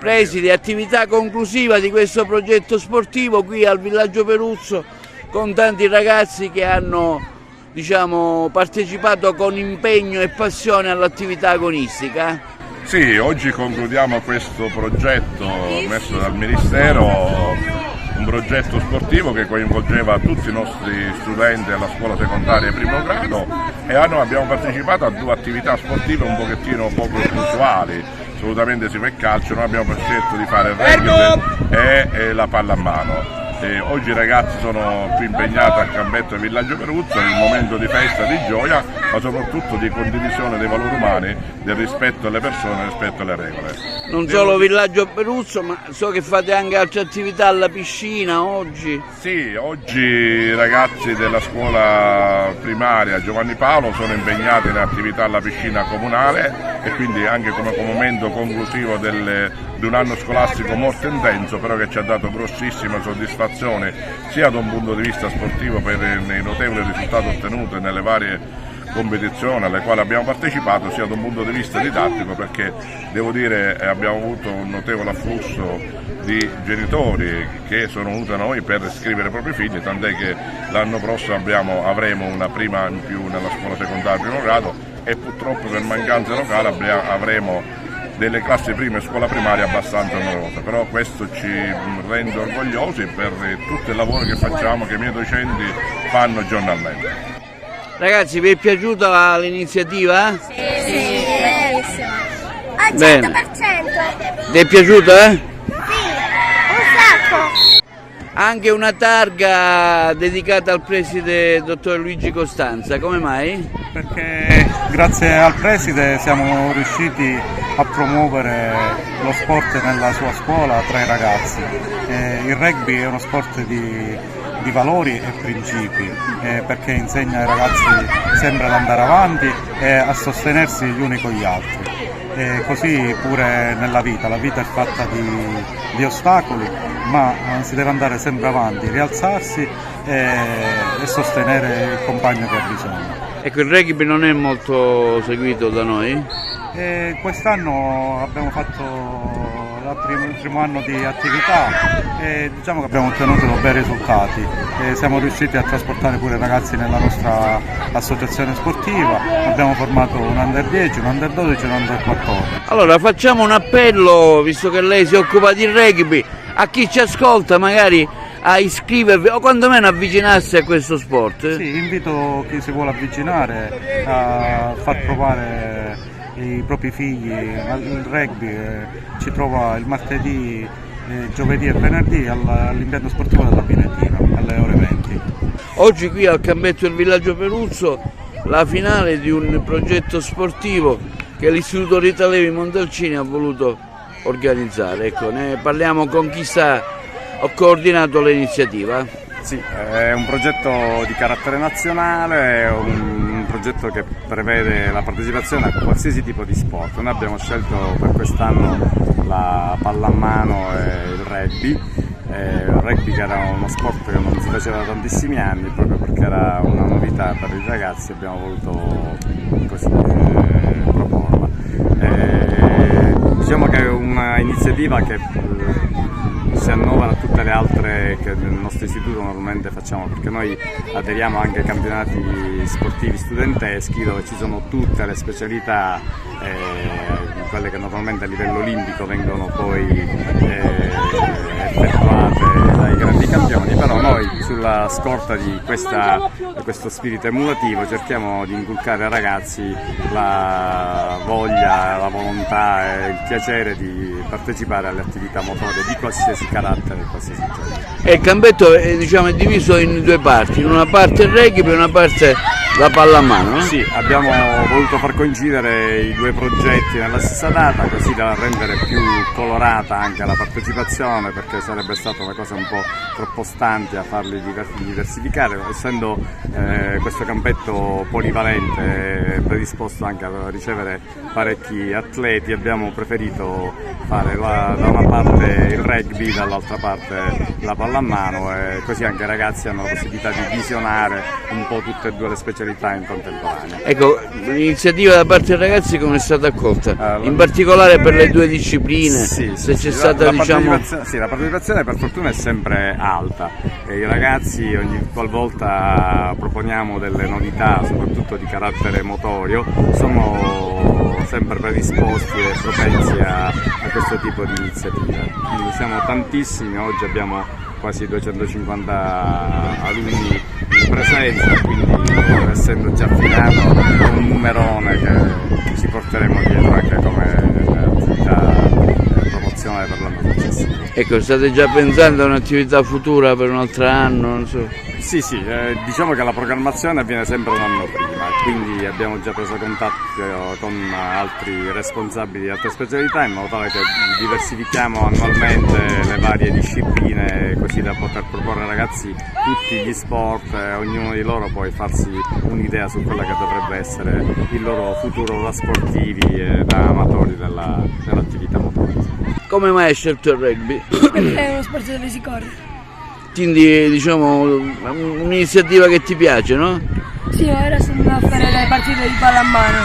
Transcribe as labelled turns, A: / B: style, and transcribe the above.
A: Preside, attività conclusiva di questo progetto sportivo qui al Villaggio Peruzzo con tanti ragazzi che hanno partecipato con impegno e passione all'attività agonistica.
B: Sì, oggi concludiamo questo progetto messo dal Ministero, un progetto sportivo che coinvolgeva tutti i nostri studenti della scuola secondaria primo grado e abbiamo partecipato a 2 attività sportive un pochettino poco usuali. Assolutamente si fa il calcio, noi abbiamo scelto di fare il rugby e la pallamano. Oggi i ragazzi sono qui impegnati al campetto del Villaggio Peruzzo, è un momento di festa, di gioia, ma soprattutto di condivisione dei valori umani, del rispetto alle persone, del rispetto alle regole.
A: Non solo Villaggio Peruzzo, ma so che fate anche altre attività alla piscina oggi.
B: Sì, oggi i ragazzi della scuola primaria Giovanni Paolo sono impegnati in attività alla piscina comunale e quindi anche come momento conclusivo di un anno scolastico molto intenso, però che ci ha dato grossissima soddisfazione sia da un punto di vista sportivo per i notevoli risultati ottenuti nelle varie competizioni alle quali abbiamo partecipato, sia da un punto di vista didattico, perché devo dire abbiamo avuto un notevole afflusso di genitori che sono venuti a noi per iscrivere i propri figli, tant'è che l'anno prossimo avremo una prima in più nella scuola secondaria primo grado e purtroppo per mancanza locale avremo delle classi prime scuola primaria abbastanza numerose, però questo ci rende orgogliosi per tutto il lavoro che facciamo, che i miei docenti fanno giornalmente.
A: Ragazzi, vi è piaciuta l'iniziativa?
C: Sì, bellissima. Al 100%.
A: Bene. Vi è piaciuta?
C: Sì, un sacco.
A: Anche una targa dedicata al preside dottor Luigi Costanza, come mai?
D: Perché grazie al preside siamo riusciti a promuovere lo sport nella sua scuola tra i ragazzi. Il rugby è uno sport di valori e principi, perché insegna ai ragazzi sempre ad andare avanti e a sostenersi gli uni con gli altri. Così pure nella vita, la vita è fatta di ostacoli, ma si deve andare sempre avanti, rialzarsi e sostenere il compagno che ha bisogno.
A: Ecco, il rugby non è molto seguito da noi?
D: Quest'anno abbiamo fatto il primo anno di attività e diciamo che abbiamo ottenuto bei risultati. Siamo riusciti a trasportare pure i ragazzi nella nostra associazione sportiva, abbiamo formato un under 10, un under 12 e un under 14.
A: Allora facciamo un appello, visto che lei si occupa di rugby, a chi ci ascolta magari a iscrivervi o quantomeno avvicinarsi a questo sport.
D: Sì, invito chi si vuole avvicinare a far provare i propri figli il rugby. Ci trova il martedì, giovedì e venerdì all'impianto sportivo della Pinetina alle ore 20.
A: Oggi qui al campetto del Villaggio Peruzzo la finale di un progetto sportivo che l'Istituto Rita Levi Montalcini ha voluto organizzare. Ecco, ne parliamo con chi ha coordinato l'iniziativa.
E: Sì, è un progetto di carattere nazionale, è un progetto che prevede la partecipazione a qualsiasi tipo di sport. Noi abbiamo scelto per quest'anno la pallamano e il rugby. Il rugby che era uno sport che non si faceva da tantissimi anni, proprio perché era una novità per i ragazzi, abbiamo voluto così proporla. Diciamo che è un'iniziativa che si annovera a tutte le altre che nel nostro istituto normalmente facciamo, perché noi aderiamo anche ai campionati sportivi studenteschi dove ci sono tutte le specialità, quelle che normalmente a livello olimpico vengono poi effettuate dai grandi campioni, però noi sulla scorta di questo spirito emulativo cerchiamo di inculcare ai ragazzi la voglia, la volontà e il piacere di partecipare alle attività motorie di qualsiasi carattere e qualsiasi genere.
A: E il campetto è diviso in 2 parti, in una parte il rugby e una parte la pallamano, no?
E: Sì, abbiamo voluto far coincidere i 2 progetti nella stessa data, così da rendere più colorata anche la partecipazione, perché sarebbe stata una cosa un po' troppo stante importanti a farli diversificare, essendo questo campetto polivalente predisposto anche a ricevere parecchi atleti, abbiamo preferito fare da una parte il rugby, dall'altra parte la pallamano, e così anche i ragazzi hanno la possibilità di visionare un po' tutte e due le specialità in contemporanea.
A: Ecco, l'iniziativa da parte dei ragazzi come è stata accolta? In particolare per le due discipline?
E: Sì,
A: se c'è
E: sì,
A: stata
E: la
A: diciamo...
E: partecipazione per fortuna è sempre alta e i ragazzi ogni qualvolta proponiamo delle novità, soprattutto di carattere motorio, sono sempre predisposti e propensi a questo tipo di iniziative. Quindi siamo tantissimi, oggi abbiamo quasi 250 alunni in presenza, quindi essendo già affidato un numerone che ci porteremo dietro anche come attività promozionale per l'anno successivo.
A: Ecco, state già pensando a un'attività futura per un altro anno? Non so.
E: Sì, diciamo che la programmazione avviene sempre un anno prima, quindi abbiamo già preso contatto con altri responsabili di altre specialità in modo tale che diversifichiamo annualmente le varie discipline, così da poter proporre ai ragazzi tutti gli sport, ognuno di loro poi farsi un'idea su quella che dovrebbe essere il loro futuro da sportivi e da amatori dell'attività motoria.
A: Come mai hai scelto il rugby?
F: È uno sport dove si corre.
A: Quindi diciamo un'iniziativa che ti piace, no?
F: Sì, ora sto andando a fare le partite di pallamano.